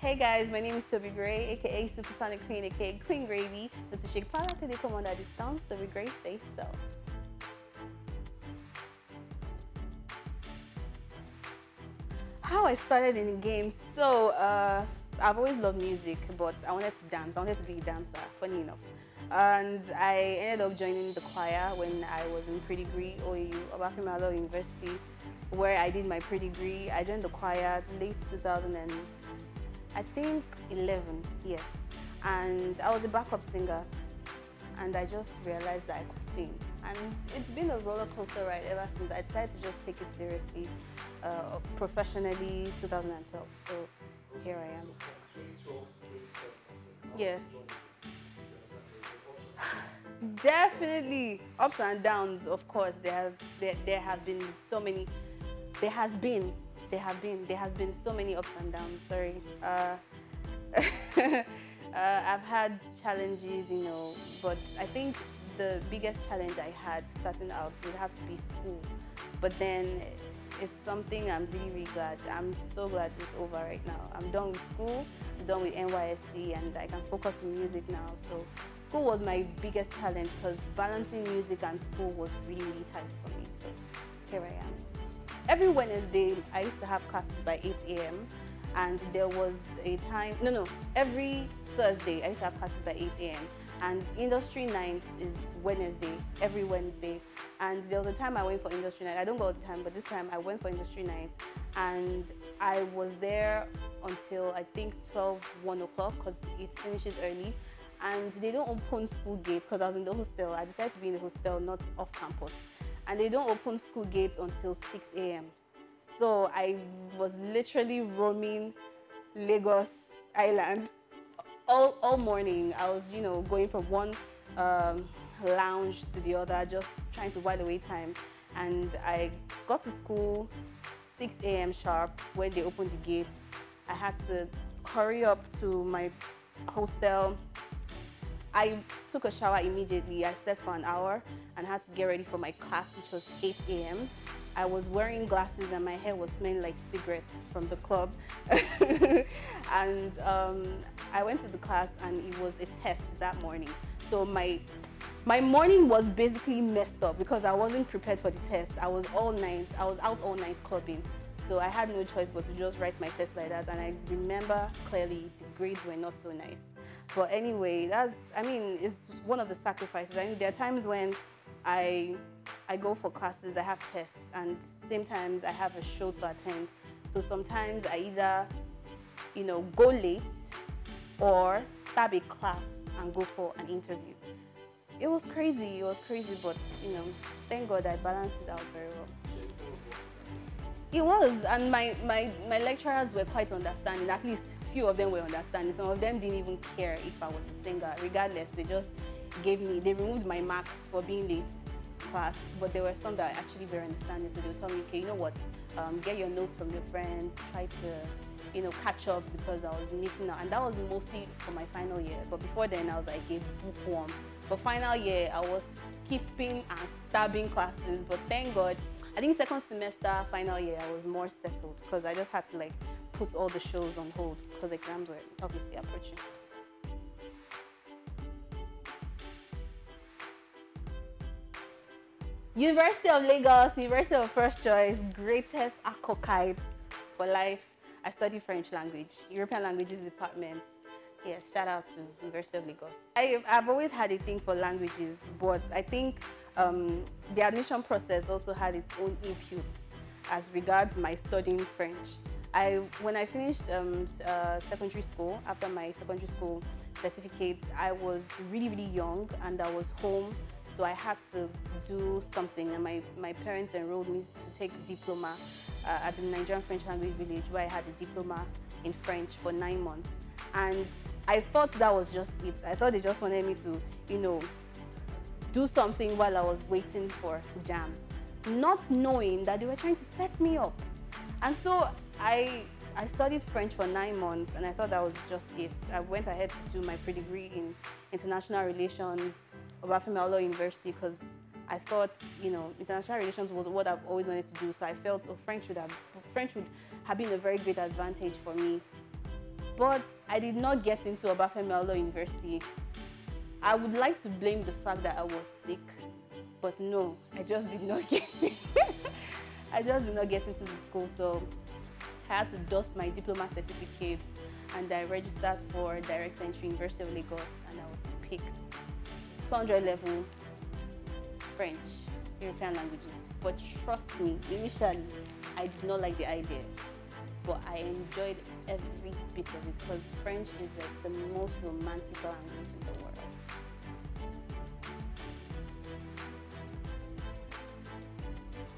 Hey guys, my name is Toby Grey, aka Supersonic Queen, aka Queen Gravy. Notre chic pas la télécommande à distance, Toby Grey, say so. How I started in the game, so I've always loved music, but I wanted to dance. I wanted to be a dancer, funny enough. And I ended up joining the choir when I was in pre-degree, OAU, Obafemi University, where I did my pre-degree. I joined the choir late 2000 and I think 11, yes. And I was a backup singer, and I just realized that I could sing. And it's been a roller coaster ride ever since. I decided to just take it seriously, professionally, 2012. So here I am. Yeah. Definitely ups and downs. Of course, there have been so many. There has been so many ups and downs. Sorry. I've had challenges, but I think the biggest challenge I had starting out would have to be school. But then it's something I'm really glad. I'm so glad it's over right now. I'm done with school, I'm done with NYSC, and I can focus on music now. So school was my biggest challenge because balancing music and school was really tight for me. So here I am. Every Wednesday, I used to have classes by 8 a.m. and there was a time, every Thursday, I used to have classes by 8 a.m. and industry night is Wednesday, every Wednesday. And there was a time I went for industry night. I don't go all the time, but this time I went for industry night and I was there until I think 1 o'clock because it finishes early. And they don't open school gates because I was in the hostel. I decided to be in the hostel, not off campus. And they don't open school gates until 6 a.m. So I was literally roaming Lagos Island all morning. I was, going from one lounge to the other, just trying to while away time. And I got to school 6 a.m. sharp when they opened the gates. I had to hurry up to my hostel. I took a shower immediately. I slept for an hour and had to get ready for my class, which was 8 a.m. I was wearing glasses and my hair was smelling like cigarettes from the club. And I went to the class and it was a test that morning. So my morning was basically messed up because I wasn't prepared for the test. I was out all night clubbing. So I had no choice but to just write my test like that. And I remember clearly the grades were not so nice. But anyway, it's one of the sacrifices. I mean, there are times when I go for classes, I have tests, and same times I have a show to attend. So sometimes I either, go late or stab a class and go for an interview. It was crazy, but thank God I balanced it out very well. It was, and my lecturers were quite understanding. At least few of them were understanding. Some of them didn't even care if I was a singer. Regardless, they just they removed my marks for being late to class. But there were some that actually were understanding. So they would tell me, okay, you know what, get your notes from your friends, try to, catch up because I was missing out. And that was mostly for my final year. But before then, I was like a bookworm. For final year, I was skipping and stabbing classes. But thank God, I think second semester, final year, I was more settled because I just had to put all the shows on hold because exams were obviously approaching. University of Lagos, University of First Choice, greatest acolytes for life. I study French language, European Languages Department. Yes, shout out to University of Lagos. I've always had a thing for languages, but I think the admission process also had its own inputs as regards my studying French. When I finished secondary school, after my secondary school certificate, I was really young and I was home, so I had to do something. And my parents enrolled me to take a diploma at the Nigerian French Language Village, where I had a diploma in French for 9 months. And I thought that was just it. I thought they just wanted me to, do something while I was waiting for JAM, not knowing that they were trying to set me up. And so I studied French for 9 months and I thought that was just it. I went ahead to do my pre-degree in international relations, Obafemi University, because I thought, international relations was what I've always wanted to do. So I felt French would have been a very great advantage for me But I did not get into Obafemi Awolowo University. I would like to blame the fact that I was sick, but no, I just did not get it. I just did not get into the school, so I had to dust my diploma certificate and I registered for direct entry University of Lagos and I was picked. 200 level French, European languages. But trust me, initially, I did not like the idea. But I enjoyed every bit of it because French is like the most romantic language in the world.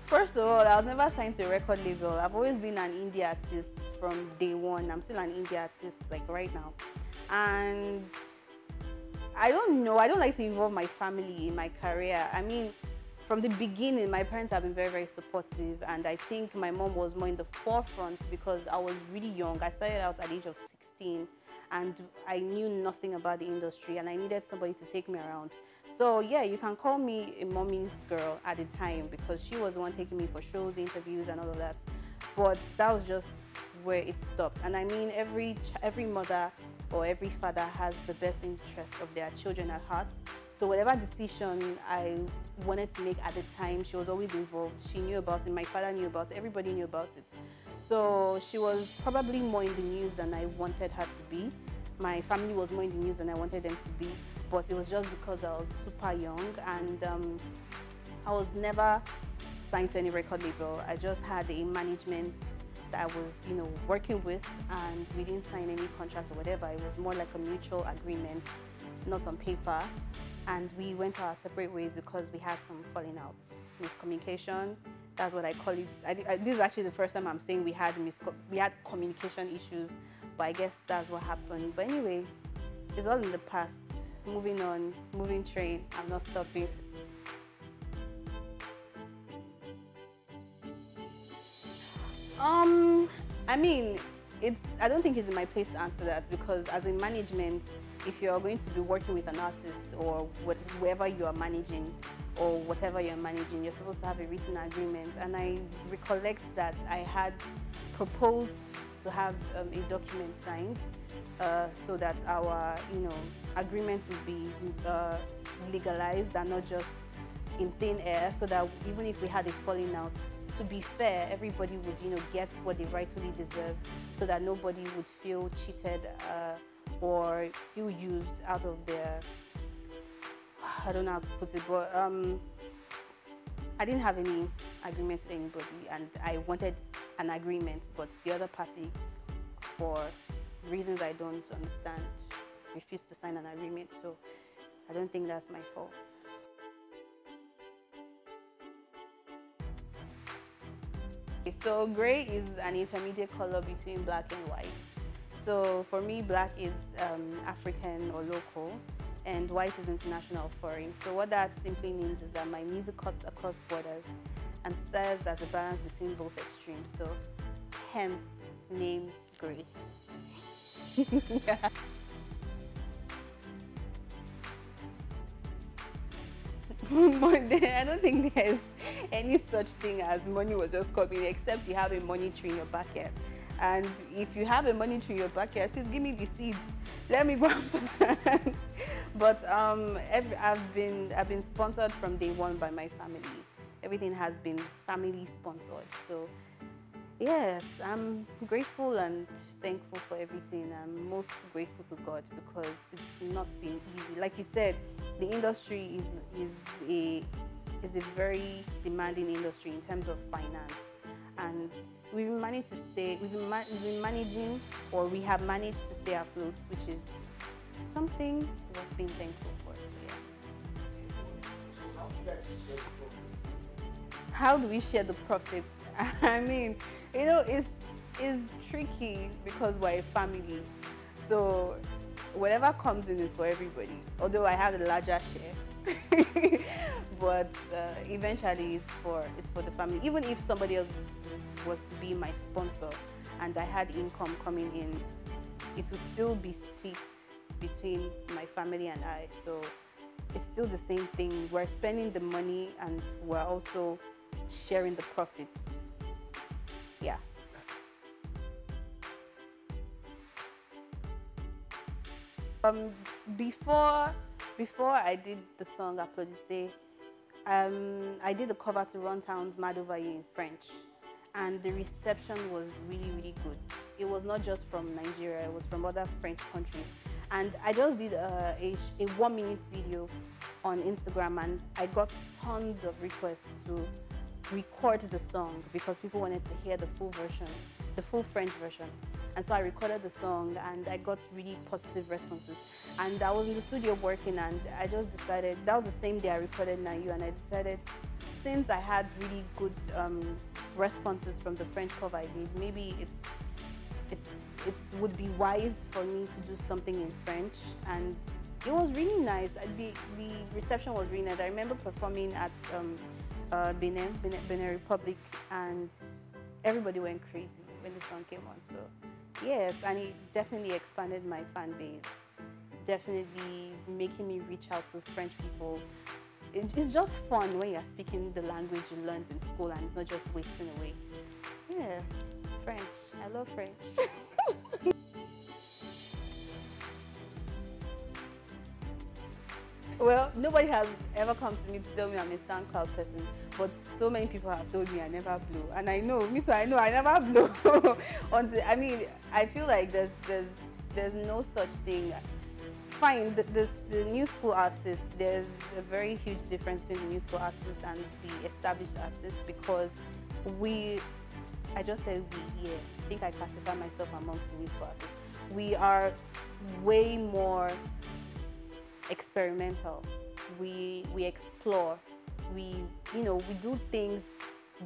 First of all, I was never signed to a record label. I've always been an indie artist from day one. I'm still an indie artist like right now. And I don't know, I don't like to involve my family in my career. I mean, from the beginning, my parents have been very, very supportive, and I think my mom was more in the forefront because I was really young. I started out at the age of 16, and I knew nothing about the industry, and I needed somebody to take me around. So yeah, you can call me a mommy's girl at the time because she was the one taking me for shows, interviews, and all of that. But that was just where it stopped. And I mean, every mother or every father has the best interest of their children at heart. So whatever decision I wanted to make at the time, she was always involved. She knew about it, my father knew about it, everybody knew about it. So she was probably more in the news than I wanted her to be. My family was more in the news than I wanted them to be, but it was just because I was super young and I was never signed to any record label. I just had a management that I was, working with, and we didn't sign any contract or whatever. It was more like a mutual agreement, not on paper. And we went our separate ways because we had some falling out, miscommunication. That's what I call it. This is actually the first time I'm saying we had communication issues, but I guess that's what happened. But anyway, it's all in the past. Moving on, moving train. I'm not stopping. I mean, I don't think it's in my place to answer that because as in management, if you're going to be working with an artist or whoever you are managing or whatever you're managing, you're supposed to have a written agreement. And I recollect that I had proposed to have a document signed so that our, agreements would be legalized and not just in thin air, so that even if we had a falling out, to be fair, everybody would, get what they rightfully deserve, so that nobody would feel cheated or feel used out of their, I don't know how to put it, but I didn't have any agreement with anybody, and I wanted an agreement, but the other party, for reasons I don't understand, refused to sign an agreement, so I don't think that's my fault. So gray is an intermediate color between black and white. So for me, black is African or local, and white is international, foreign. So what that simply means is that my music cuts across borders and serves as a balance between both extremes. So hence the name Grey. I don't think there's any such thing as money was just coming, except you have a money tree in your backyard. And if you have a money tree in your backyard, please give me the seed. Let me go and plant. But I've been sponsored from day one by my family. Everything has been family sponsored. So yes, I'm grateful and thankful for everything. I'm most grateful to God because it's not been easy. Like you said, the industry is a very demanding industry in terms of finance, and we've managed to stay. We've been managing, or we have managed to stay afloat, which is something worth being thankful for. So, yeah. How do we share the profits? I mean, it's tricky because we're a family. So whatever comes in is for everybody. Although I have a larger share, but eventually it's for the family. Even if somebody else was to be my sponsor and I had income coming in, it will still be split between my family and I. So it's still the same thing. We're spending the money and we're also sharing the profits. Yeah. Um, before before I did the song Applaudissez, I did the cover to Runtown's Mad Over You in French, and the reception was really, really good. It was not just from Nigeria, it was from other French countries. And I just did a 1 minute video on Instagram, and I got tons of requests to record the song because people wanted to hear the full version, the full French version. And so I recorded the song and I got really positive responses. And I was in the studio working, and I just decided, that was the same day I recorded Now You, and I decided, since I had really good responses from the French cover I did, maybe it would be wise for me to do something in French. And it was really nice. The reception was really nice. I remember performing at Benin Republic, and everybody went crazy when the song came on. So yes, and it definitely expanded my fan base, definitely making me reach out to French people. It's just fun when you're speaking the language you learned in school and it's not just wasting away. Yeah, French. I love French. Well, nobody has ever come to me to tell me I'm a SoundCloud person, but so many people have told me I never blow. And I know, me too, I know I never blow. I mean, I feel like there's no such thing. Fine, the new school artists, there's a very huge difference between the new school artists and the established artists, because I just said we, yeah, I think I classify myself amongst the new school artists. We are way more experimental. We explore. We do things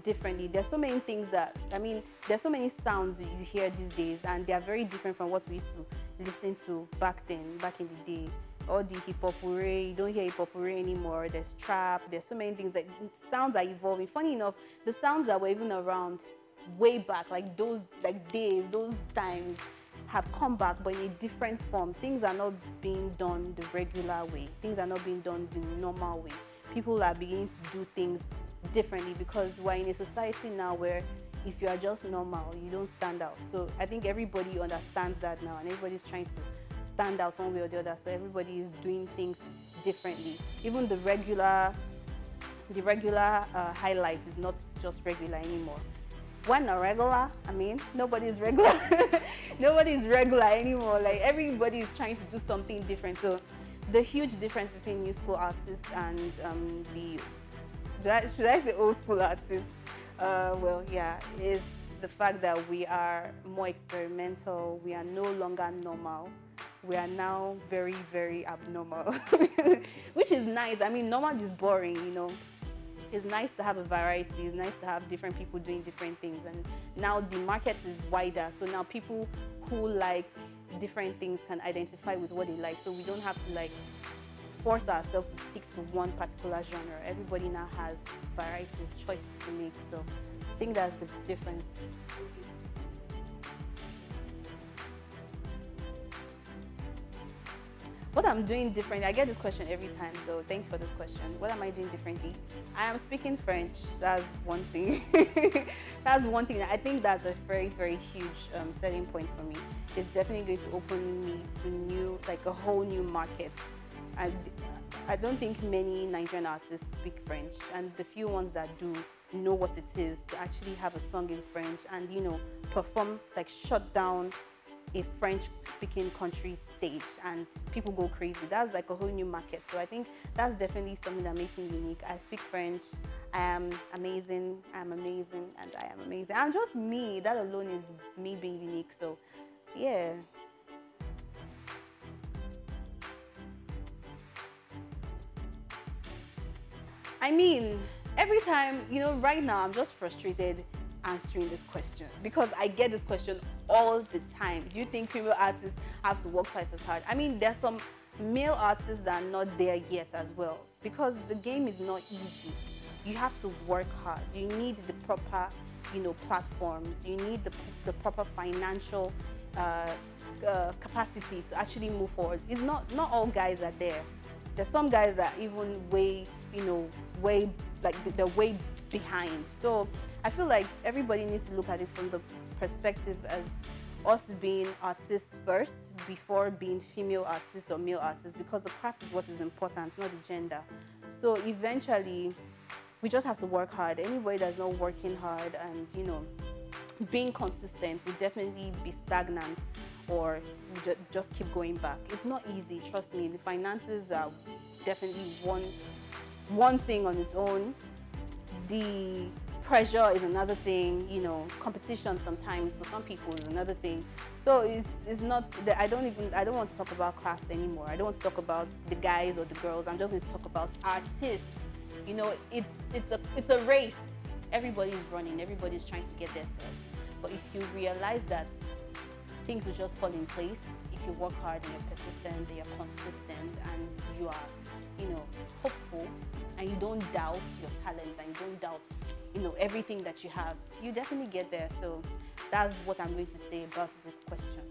differently. There's so many things that, I mean, there's so many sounds you hear these days, and they are very different from what we used to listen to back in the day. All the hip hop, you don't hear hip hop anymore. There's trap. There's so many things that sounds are evolving. Funny enough, the sounds that were even around way back, like those days, those times, have come back, but in a different form. Things are not being done the regular way. Things are not being done the normal way. People are beginning to do things differently because we're in a society now where if you are just normal, you don't stand out. So I think everybody understands that now, and everybody's trying to stand out one way or the other. So everybody is doing things differently. Even the regular high life is not just regular anymore. Why not regular? I mean, nobody's regular. Nobody's regular anymore. Like, everybody is trying to do something different. So the huge difference between new school artists and should I say old school artists? Well, yeah, is the fact that we are more experimental. We are no longer normal. We are now very, very abnormal, which is nice. I mean, normal is boring, you know. It's nice to have a variety. It's nice to have different people doing different things. And now the market is wider. So now people who like different things can identify with what they like. So we don't have to like force ourselves to stick to one particular genre. Everybody now has varieties, choices to make. So I think that's the difference. What I'm doing differently, I get this question every time, so thank you for this question. What am I doing differently? I am speaking French. That's one thing. That's one thing. I think that's a very, very huge selling point for me. It's definitely going to open me to a whole new market. I don't think many Nigerian artists speak French, and the few ones that do know what it is to actually have a song in French and, you know, perform, like shut down a French-speaking country stage and people go crazy. That's like a whole new market. So I think that's definitely something that makes me unique. I speak French. I am amazing. I'm amazing, and I am amazing. I'm just me. That alone is me being unique. So yeah. I mean, every time, you know, right now I'm just frustrated answering this question because I get this question all the time. Do you think female artists have to work twice as hard? I mean, there's some male artists that are not there yet as well, because the game is not easy. You have to work hard. You need the proper, you know, platforms. You need the proper financial capacity to actually move forward. It's not all guys are there. There's some guys that even way they're way behind. So I feel like everybody needs to look at it from the perspective as us being artists first before being female artists or male artists, because the craft is what is important, not the gender. So eventually, we just have to work hard. Anybody that's not working hard and, you know, being consistent will definitely be stagnant or just keep going back. It's not easy, trust me. The finances are definitely one thing on its own. The pressure is another thing, you know, competition sometimes for some people is another thing. So it's not that I don't want to talk about class anymore. I don't want to talk about the guys or the girls. I'm just going to talk about artists. You know, it's a race. Everybody's running, everybody's trying to get there first. But if you realize that things will just fall in place if you work hard and you're persistent, you're consistent, and you are, you know, hopeful, and you don't doubt your talents, and you don't doubt, you know, everything that you have, you definitely get there. So that's what I'm going to say about this question.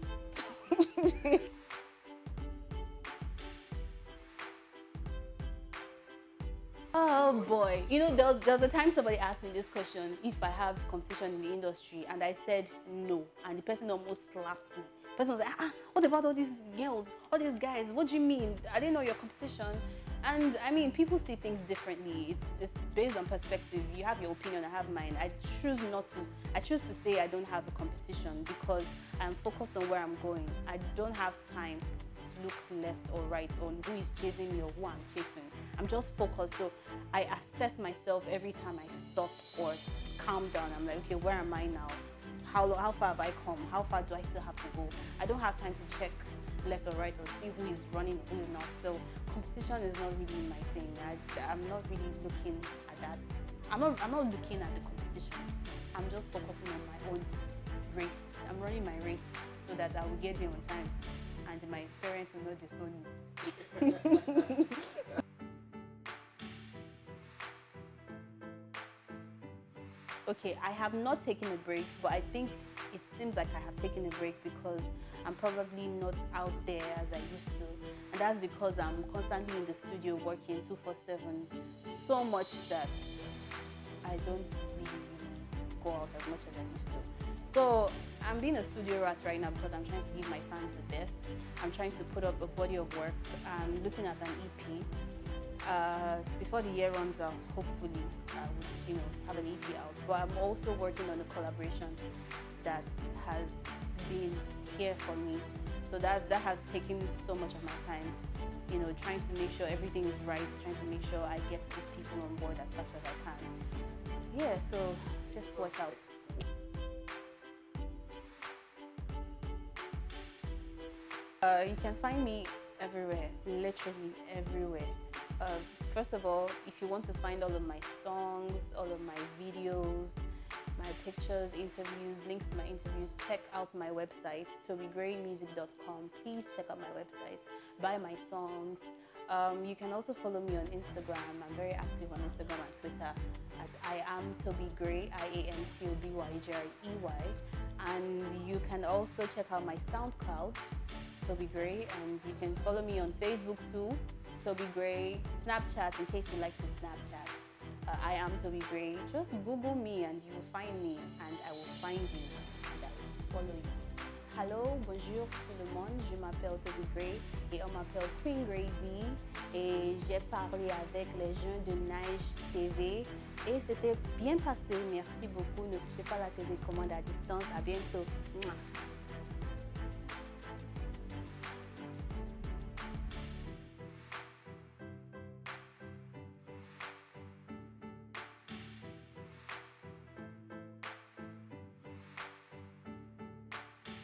Oh boy, you know, there was a time somebody asked me this question, if I have competition in the industry, and I said no, and the person almost slapped me. The person was like, what about all these girls, all these guys? What do you mean? I didn't know your competition. And I mean, people see things differently. It's based on perspective. You have your opinion, I have mine. I choose to say I don't have a competition because I'm focused on where I'm going. I don't have time to look left or right on who is chasing me or who I'm chasing. I'm just focused. So I assess myself every time I stop or calm down. I'm like, okay, where am I now? How far have I come? How far do I still have to go? I don't have time to check left or right or see who is running or who is not. So competition is not really my thing. I'm not really looking at that. I'm not looking at the competition. I'm just focusing on my own race. I'm running my race so that I will get there on time and my parents will not disown me. Okay, I have not taken a break, but I think it seems like I have taken a break because I'm probably not out there as I used to. And that's because I'm constantly in the studio working 247 so much that I don't really go out as much as I used to. So I'm being a studio rat right now because I'm trying to give my fans the best. I'm trying to put up a body of work. I'm looking at an EP. Before the year runs out, hopefully I will, have an EP out. But I'm also working on a collaboration that has been here for me. So that has taken so much of my time. Trying to make sure everything is right, trying to make sure I get these people on board as fast as I can. Yeah, so just watch out. You can find me everywhere, literally everywhere. First of all, if you want to find all of my songs, all of my videos, my pictures, interviews, links to my interviews, check out my website, tobygraymusic.com. Please check out my website, buy my songs. You can also follow me on Instagram. I'm very active on Instagram and Twitter at I am Toby Grey, IAMTOBYGREY. And you can also check out my SoundCloud, Toby Grey, and you can follow me on Facebook too, Toby Grey, Snapchat in case you like to Snapchat. I am Toby Grey. Just Google me and you will find me, and I will find you and I will follow you. Hello, bonjour tout le monde, je m'appelle Toby Grey et on m'appelle Queen Grey B et j'ai parlé avec les gens de Nige TV et c'était bien passé. Merci beaucoup. Ne touchez pas la télécommande à distance. À bientôt. Mouah.